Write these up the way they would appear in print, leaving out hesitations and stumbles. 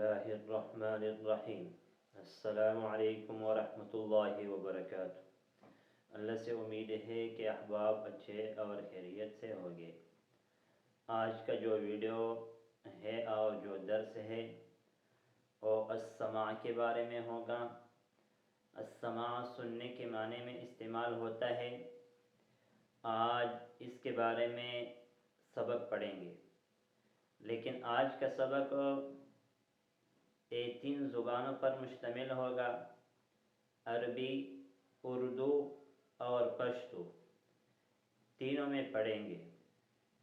اللہ الرحمن الرحیم۔ السلام علیکم ورحمۃ اللہ وبرکاتہ۔ اللہ سے امید ہے کہ احباب اچھے اور خیریت سے ہوگے۔ آج کا جو ویڈیو ہے اور جو درس ہے وہ السماع کے بارے میں ہوگا۔ السماع سننے کے معنی میں استعمال ہوتا ہے۔ آج اس کے بارے میں سبق پڑھیں گے، لیکن آج کا سبق تین زبانوں پر مشتمل ہوگا: عربی، اردو اور پشتو، تینوں میں پڑھیں گے۔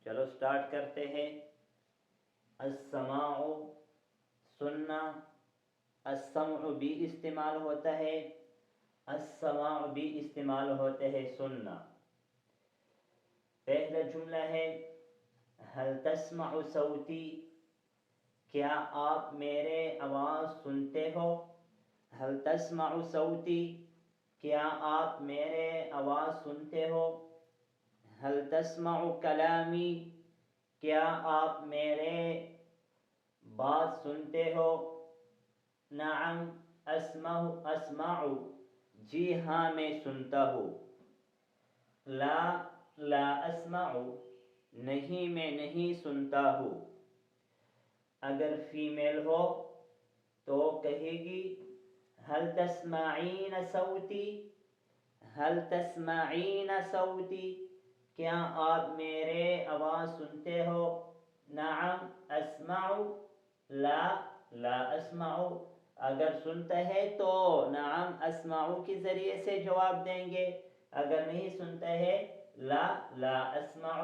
چلو سٹارٹ کرتے ہیں۔ السماع سننا، السمع بھی استعمال ہوتا ہے، السماع بھی استعمال ہوتا ہے سننا۔ پہلا جملہ ہے هل تسمع صوتی، کیا آپ میرے آواز سنتے ہو؟ هل تسمع صوتی، کیا آپ میرے آواز سنتے ہو؟ هل تسمع کلامی، کیا آپ میرے بات سنتے ہو؟ نعم اسمع، جی ہاں میں سنتا ہوں۔ لا اسمع، نہیں میں نہیں سنتا ہوں۔ اگر فیمیل ہو تو کہے گی هل تسمعین صوتی، هل تسمعین صوتی، کیا آپ میرے آواز سنتے ہو؟ نعم اسمع، لا اسمع، اگر سنتا ہے تو نعم اسمع کے ذریعے سے جواب دیں گے، اگر نہیں سنتا ہے لا اسمع۔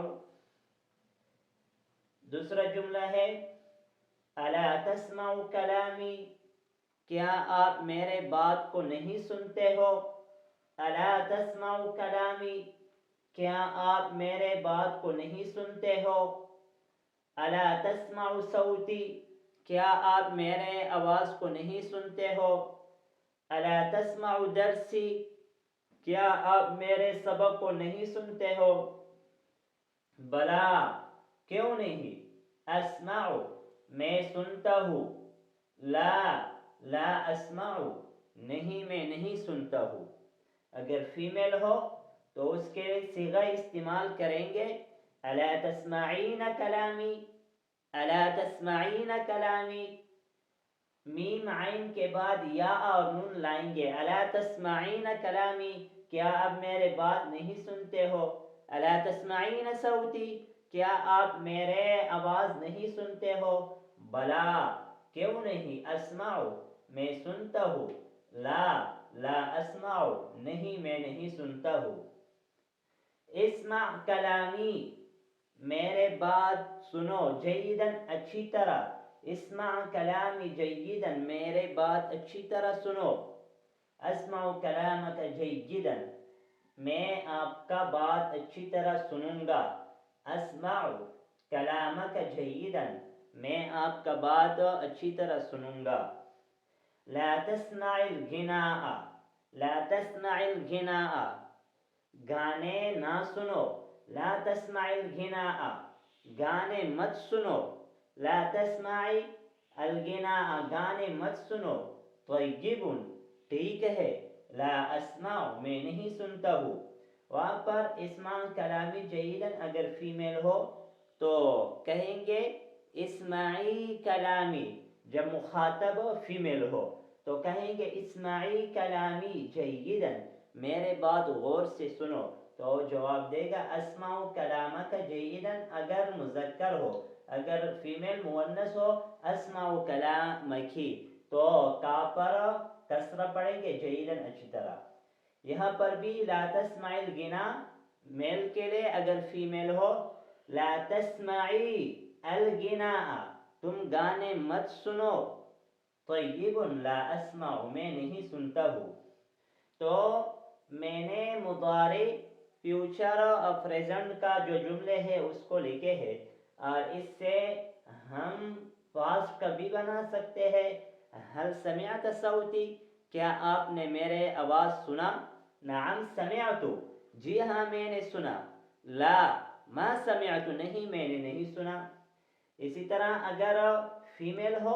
دوسرا جملہ ہے الا تسمع کلامی، کیا آپ میرے بات کو نہیں سنتے ہو؟ الا تسمع کلامی، کیا آپ میرے بات کو نہیں سنتے ہو؟ الا تسمع صوتی، کیا آپ میرے آواز کو نہیں سنتے ہو؟ الا تسمع درسی، کیا آپ میرے سبق کو نہیں سنتے ہو؟ بلا، کیوں نہیں؟ اسمع، میں سنتا ہوں۔ لا اسمع، نہیں میں نہیں سنتا ہوں۔ اگر فیمیل ہو تو اس کے صیغہ استعمال کریں گے الا تسمعین کلامی، الا تسمعین کلامی، میم عین کے بعد یا اور نون لائیں گے۔ الا تسمعین کلامی، کیا آپ میرے بات نہیں سنتے ہو؟ الا تسمعین صوتی، کیا آپ میرے آواز نہیں سنتے ہو؟ بلا، کیوں نہیں؟ اسمع، میں سنتا ہوں۔ لا اسمع، نہیں میں نہیں سنتا ہوں۔ اسمع کلامی، میرے بات سنو، جیداً اچھی طرح۔ اسمع کلامی جیداً، میرے بات اچھی طرح سنو۔ اسمع کلامک جیداً، میں آپ کا بات اچھی طرح سنوں گا۔ اسمع کلامک جیداً، میں آپ کا بات اچھی طرح سنوں گا۔ لا تسمع الغناء، لا تسمع الغناء، گانے نہ سنو۔ لا تسمع الغناء، گانے مت سنو۔ لا تسمع الغناء، گانے مت سنو۔ طیب، ٹھیک ہے۔ لا اسمع، میں نہیں سنتا ہوں۔ وہاں پر اسمع کلامی جیداً اگر فیمیل ہو تو کہیں گے اسمعی کلامی، جب مخاطب فیمیل ہو تو کہیں گے اسمعی کلامی جیداً، میرے بات غور سے سنو، تو جواب دے گا اسمع کلامک جیداً اگر مذکر ہو۔ اگر فیمیل مؤنث ہو اسمع کلامکی، تو کا پر کسرہ پڑیں گے جیداً اچھی طرح۔ یہاں پر بھی لا تسمع الغناء میل کے لیے، اگر فیمیل ہو لا تسمعی الغناء، تم گانے مت سنو۔ طیب، لا اسمع، میں نہیں سنتا ہوں۔ تو میں نے مضارع، فیوچر اور پریزنٹ کا جو جملے ہیں اس کو لکھے ہیں، اور اس سے ہم پاسٹ کا بھی بنا سکتے ہیں۔ هل سمعت صوتی، کیا آپ نے میرے آواز سنا؟ نعم سمعت، جی ہاں میں نے سنا۔ لا ما سمعت، نہیں میں نے نہیں سنا۔ اسی طرح اگر فیمیل ہو